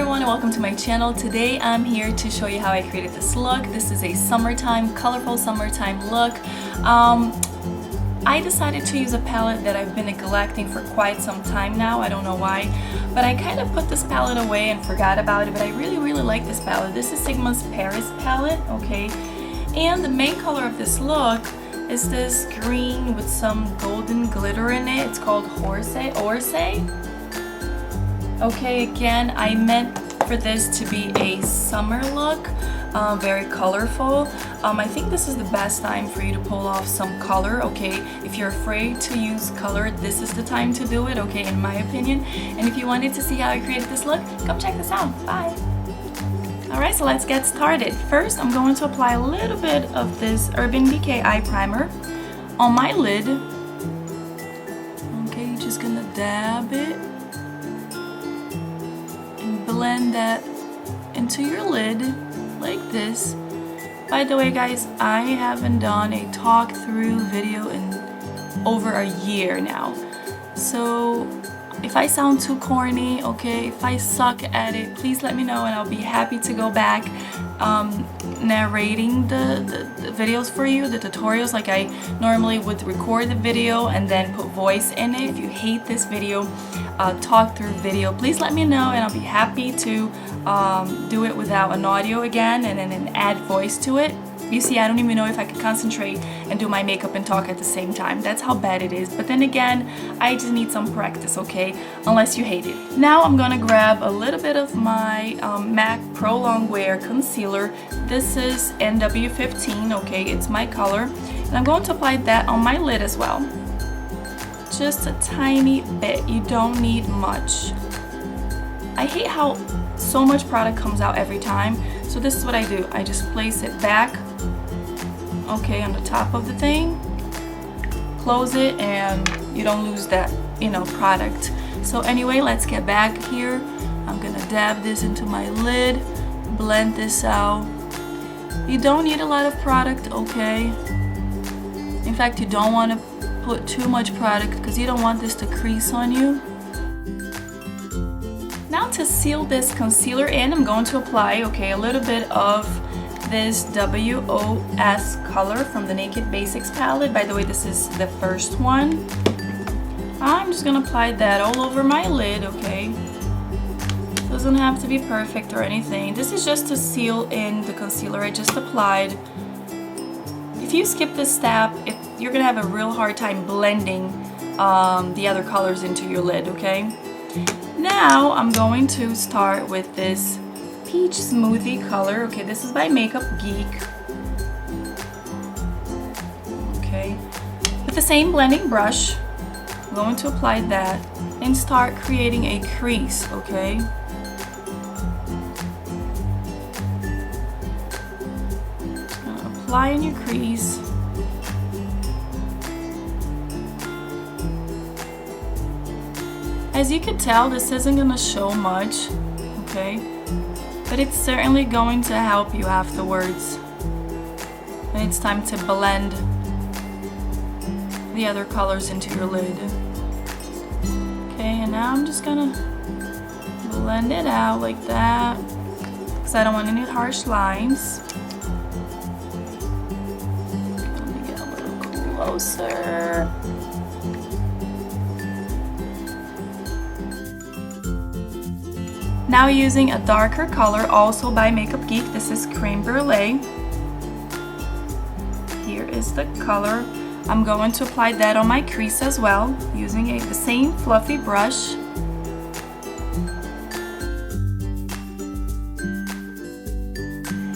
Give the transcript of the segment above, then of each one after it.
everyone and welcome to my channel. Today I'm here to show you how I created this look. This is a summertime, colorful summertime look. I decided to use a palette that I've been neglecting for quite some time now. I don't know why, but I kind of put this palette away and forgot about it, but I really like this palette. This is Sigma's Paris palette, okay? And the main color of this look is this green with some golden glitter in it. It's called Orse. Okay, again, I meant for this to be a summer look, very colorful. I think this is the best time for you to pull off some color, okay? If you're afraid to use color, this is the time to do it, okay, in my opinion. And if you wanted to see how I created this look, come check this out. Bye! Alright, so let's get started. First, I'm going to apply a little bit of this Urban Decay Eye Primer on my lid. Okay, you're just gonna dab it. Blend that into your lid like this. By the way, guys, I haven't done a talk through video in over a year now, so if I sound too corny, okay, if I suck at it, please let me know and I'll be happy to go back narrating the videos for you, the tutorials, like I normally would record the video and then put voice in it. If you hate this video, talk through video, please let me know and I'll be happy to do it without an audio again and then add voice to it. You see, I don't even know if I could concentrate and do my makeup and talk at the same time. That's how bad it is. But then again, I just need some practice, okay? Unless you hate it. Now I'm gonna grab a little bit of my MAC Pro Longwear Concealer. This is NW15, okay? It's my color. And I'm going to apply that on my lid as well. Just a tiny bit. You don't need much. I hate how so much product comes out every time. So this is what I do. I just place it back, okay, on the top of the thing, close it, and you don't lose that, you know, product. So anyway, let's get back here. I'm gonna dab this into my lid, blend this out. You don't need a lot of product, okay? In fact, you don't want to put too much product because you don't want this to crease on you. Now to seal this concealer in, I'm going to apply, okay, a little bit of this WOS color from the Naked Basics palette. By the way, this is the first one. I'm just gonna apply that all over my lid, okay? Doesn't have to be perfect or anything. This is just to seal in the concealer I just applied. If you skip this step, you're gonna have a real hard time blending the other colors into your lid, okay? Now I'm going to start with this Peach Smoothie color. Okay, this is by Makeup Geek. Okay, with the same blending brush, I'm going to apply that and start creating a crease, okay? Apply in your crease. As you can tell, this isn't gonna show much, okay? But it's certainly going to help you afterwards when it's time to blend the other colors into your lid. Okay, and now I'm just gonna blend it out like that because I don't want any harsh lines. Let me get a little closer. Now using a darker color, also by Makeup Geek, this is Creme Brulee. Here is the color. I'm going to apply that on my crease as well, using the same fluffy brush.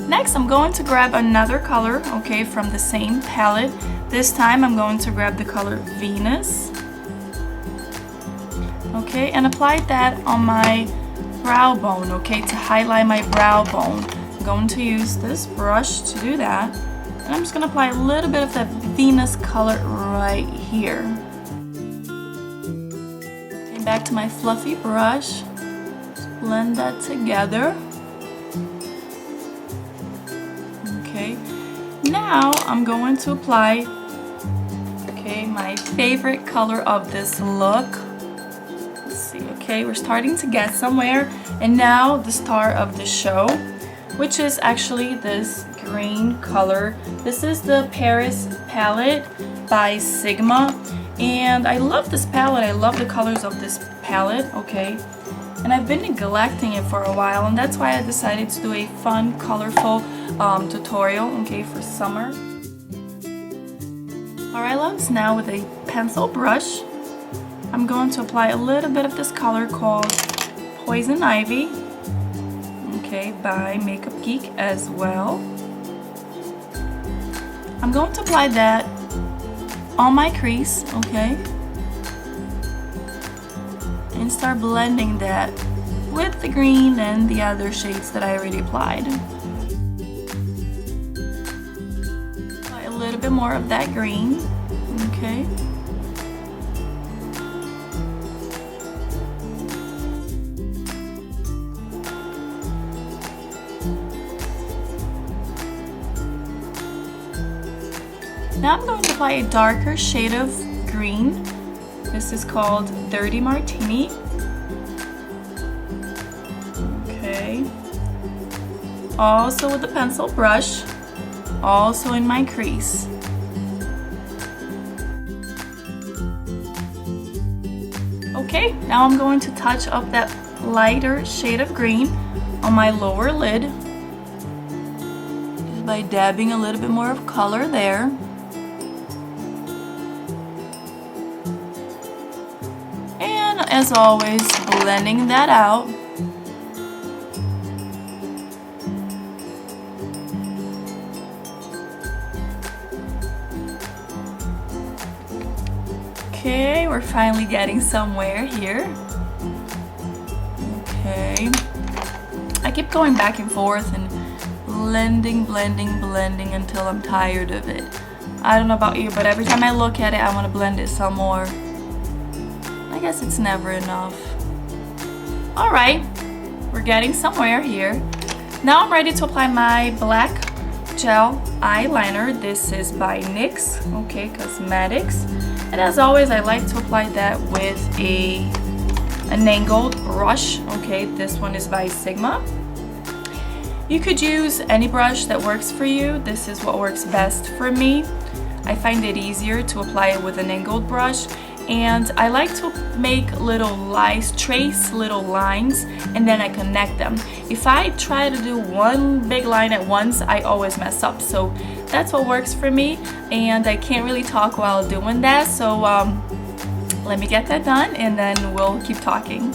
Next, I'm going to grab another color, okay, from the same palette. This time, I'm going to grab the color Venus. Okay, and apply that on my brow bone, okay, to highlight my brow bone. I'm going to use this brush to do that, and I'm just going to apply a little bit of that Venus color right here. Okay, back to my fluffy brush, just blend that together. Okay, now I'm going to apply, okay, my favorite color of this look. Let's see, okay, we're starting to get somewhere. And now the star of the show, which is actually this green color. This is the Paris palette by Sigma. And I love this palette. I love the colors of this palette, okay? And I've been neglecting it for a while, and that's why I decided to do a fun, colorful tutorial, okay, for summer. Alright loves, now with a pencil brush, I'm going to apply a little bit of this color called Poison Ivy, okay, by Makeup Geek as well. I'm going to apply that on my crease, okay, and start blending that with the green and the other shades that I already applied. Apply a little bit more of that green, okay. Now I'm going to apply a darker shade of green. This is called Dirty Martini. Okay. Also with the pencil brush, also in my crease. Okay, now I'm going to touch up that lighter shade of green on my lower lid, just by dabbing a little bit more of color there. As always, blending that out. Okay, we're finally getting somewhere here. Okay. I keep going back and forth and blending until I'm tired of it. I don't know about you, but every time I look at it, I want to blend it some more. I guess it's never enough. Alright, we're getting somewhere here. Now I'm ready to apply my black gel eyeliner. This is by NYX, okay, Cosmetics. And as always, I like to apply that with an angled brush, okay. This one is by Sigma. You could use any brush that works for you. This is what works best for me. I find it easier to apply it with an angled brush. And I like to make little lines, trace little lines, and then I connect them. If I try to do one big line at once, I always mess up. So that's what works for me, and I can't really talk while doing that. So let me get that done, and then we'll keep talking.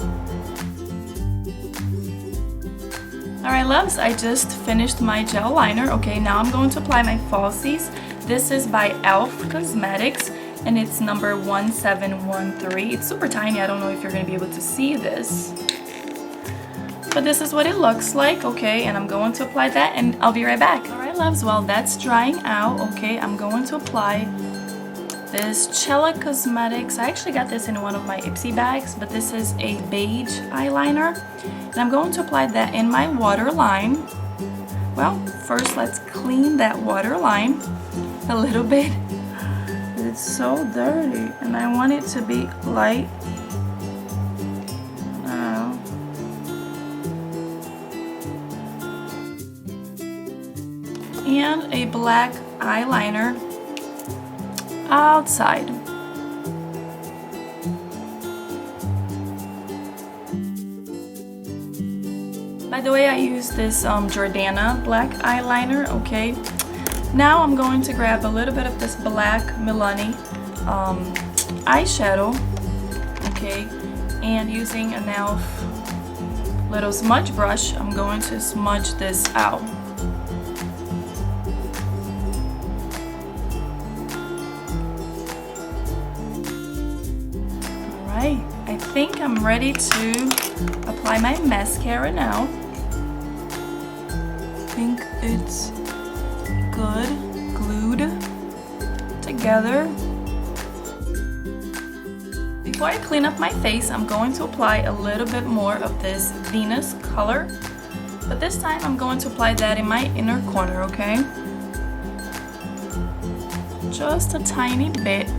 Alright loves, I just finished my gel liner. Okay, now I'm going to apply my falsies. This is by e.l.f. Cosmetics. And it's number 1713. It's super tiny. I don't know if you're going to be able to see this. But this is what it looks like, okay? And I'm going to apply that and I'll be right back. Alright loves, while that's drying out, okay, I'm going to apply this Cella Cosmetics. I actually got this in one of my Ipsy bags, but this is a beige eyeliner. And I'm going to apply that in my waterline. Well, first let's clean that waterline a little bit. It's so dirty and I want it to be light. And a black eyeliner outside. By the way, I use this Jordana black eyeliner, okay? Now I'm going to grab a little bit of this black Milani eyeshadow, okay, and using an e.l.f. little smudge brush, I'm going to smudge this out. Alright, I think I'm ready to apply my mascara now. I think it's good, glued together. Before I clean up my face, I'm going to apply a little bit more of this Venus color, but this time I'm going to apply that in my inner corner, okay? Just a tiny bit.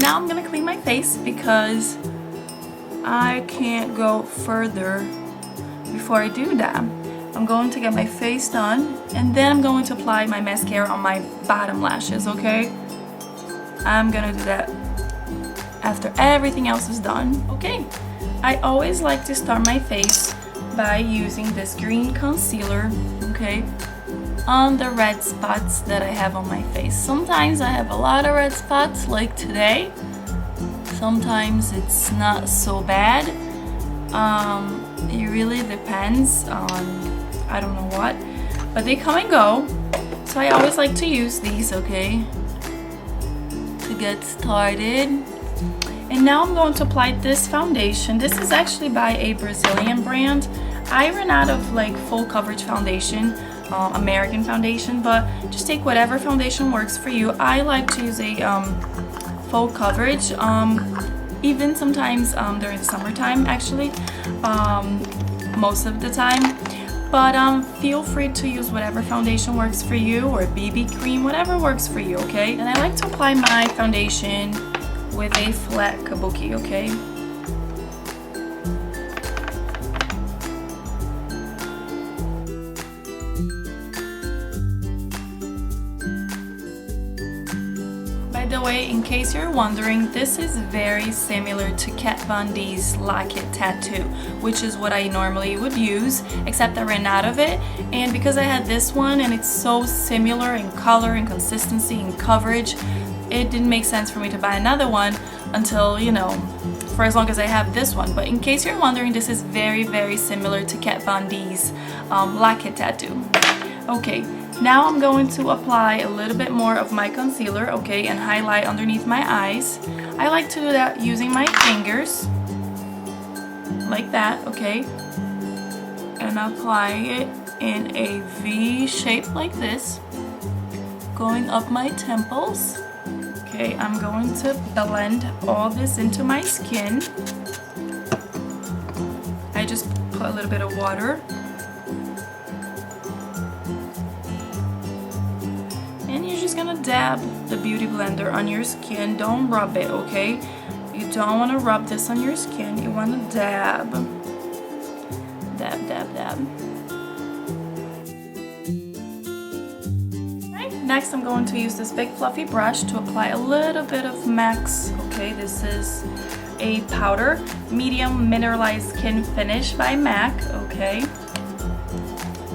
now I'm gonna clean my face because I can't go further before I do that. I'm going to get my face done and then I'm going to apply my mascara on my bottom lashes, okay? I'm gonna do that after everything else is done, okay? I always like to start my face by using this green concealer, okay, on the red spots that I have on my face. Sometimes I have a lot of red spots like today. Sometimes it's not so bad. It really depends on I don't know what, but they come and go. So I always like to use these, okay, to get started. And now I'm going to apply this foundation. This is actually by a Brazilian brand. I ran out of like full coverage foundation, American foundation, but just take whatever foundation works for you. I like to use a full coverage, even sometimes during the summertime actually, most of the time. But feel free to use whatever foundation works for you, or BB cream, whatever works for you, okay? And I like to apply my foundation with a flat kabuki, okay? By the way, in case you're wondering, this is very similar to Kat Von D's Lock It Tattoo, which is what I normally would use, except I ran out of it. And because I had this one and it's so similar in color and consistency and coverage, it didn't make sense for me to buy another one until, you know, for as long as I have this one. But in case you're wondering, this is very, very similar to Kat Von D's Lock It Tattoo. Okay. Now I'm going to apply a little bit more of my concealer, okay, and highlight underneath my eyes. I like to do that using my fingers, like that, okay, and apply it in a V shape like this, going up my temples. Okay, I'm going to blend all this into my skin. I just put a little bit of water. And you're just gonna dab the beauty blender on your skin. Don't rub it, okay? You don't want to rub this on your skin. You want to dab. Dab, dab, dab. Right, next I'm going to use this big fluffy brush to apply a little bit of MAC's. Okay, this is a powder, medium mineralized skin finish by MAC, okay?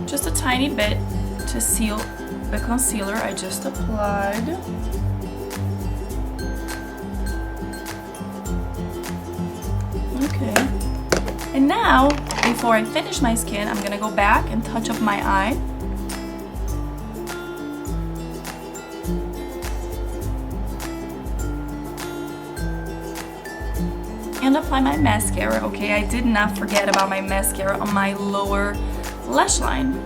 Just a tiny bit to seal the concealer I just applied. Okay. And now, before I finish my skin, I'm gonna go back and touch up my eye. And apply my mascara, okay? I did not forget about my mascara on my lower lash line.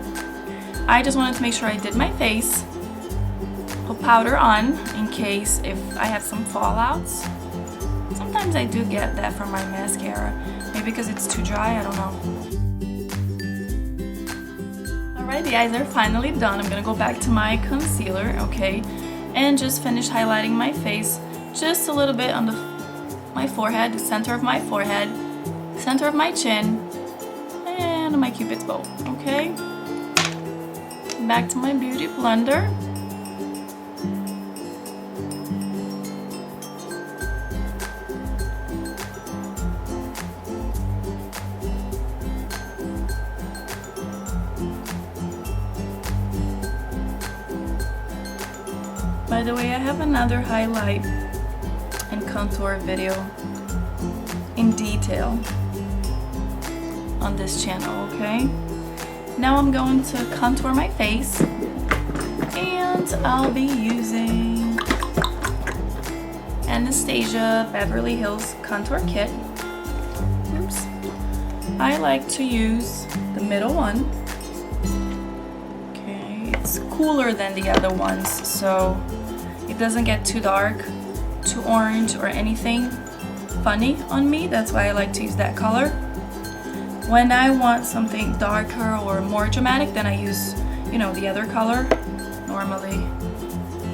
I just wanted to make sure I did my face, put powder on in case if I have some fallouts. Sometimes I do get that from my mascara, maybe because it's too dry, I don't know. Alright, the eyes are finally done. I'm gonna go back to my concealer, okay, and just finish highlighting my face just a little bit on my forehead, the center of my forehead, center of my chin, and my cupid's bow, okay? Back to my beauty blender. By the way, I have another highlight and contour video in detail on this channel, okay? Now I'm going to contour my face, and I'll be using Anastasia Beverly Hills Contour Kit. Oops. I like to use the middle one. Okay, it's cooler than the other ones, so it doesn't get too dark, too orange, or anything funny on me. That's why I like to use that color. When I want something darker or more dramatic, then I use, you know, the other color. Normally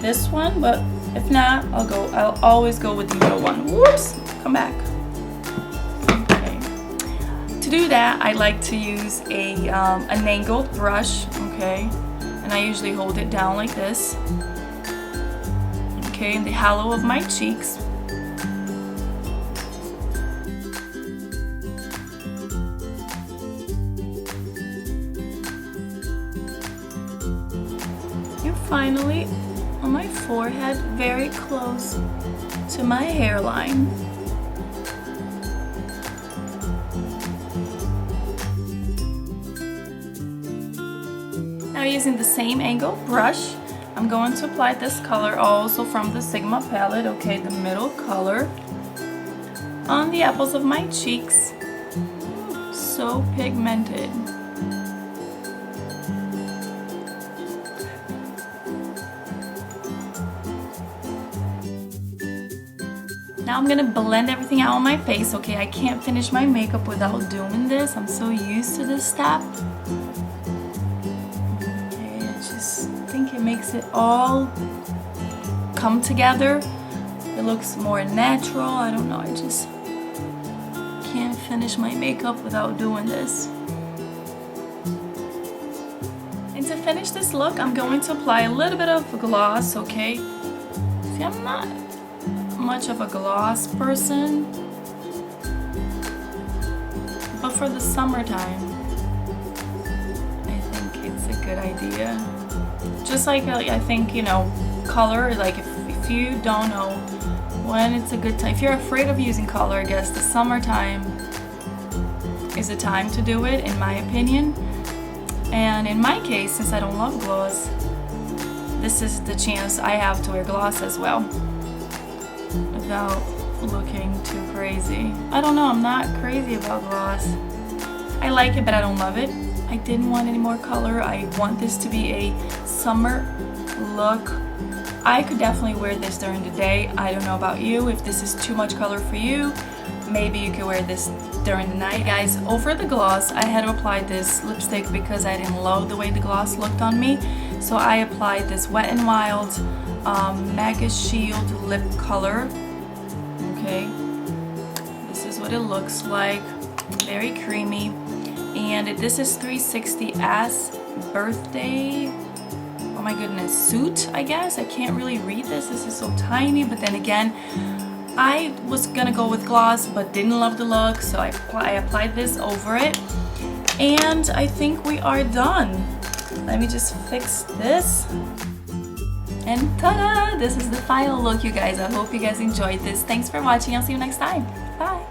this one, but If not, I'll always go with the middle one. Whoops, come back. Okay. To do that, I like to use an angled brush, okay? And I usually hold it down like this. Okay, in the hollow of my cheeks. And finally, on my forehead, very close to my hairline. Now using the same angle brush, I'm going to apply this color also from the Sigma palette, okay, the middle color, on the apples of my cheeks. So pigmented. Now I'm gonna blend everything out on my face, okay? I can't finish my makeup without doing this. I'm so used to this step. Okay, I just think it makes it all come together. It looks more natural. I don't know, I just can't finish my makeup without doing this. And to finish this look, I'm going to apply a little bit of gloss, okay? See, I'm not much of a gloss person, but for the summertime I think it's a good idea. Just like I think, you know, color, like if you don't know when it's a good time, if you're afraid of using color, I guess the summertime is a time to do it, in my opinion. And in my case, since I don't love gloss, this is the chance I have to wear gloss as well without looking too crazy. I don't know, I'm not crazy about gloss. I like it, but I don't love it. I didn't want any more color. I want this to be a summer look. I could definitely wear this during the day. I don't know about you. If this is too much color for you, maybe you could wear this during the night. Guys, over the gloss, I had to apply this lipstick because I didn't love the way the gloss looked on me. So I applied this Wet n Wild Mega Shield lip color. Okay, this is what it looks like. Very creamy. And this is 360's birthday, oh my goodness, suit, I guess. I can't really read this. This is so tiny, but then again, I was gonna go with gloss but didn't love the look, so I applied this over it. And I think we are done. Let me just fix this. And ta-da! This is the final look, you guys. I hope you guys enjoyed this. Thanks for watching. I'll see you next time. Bye!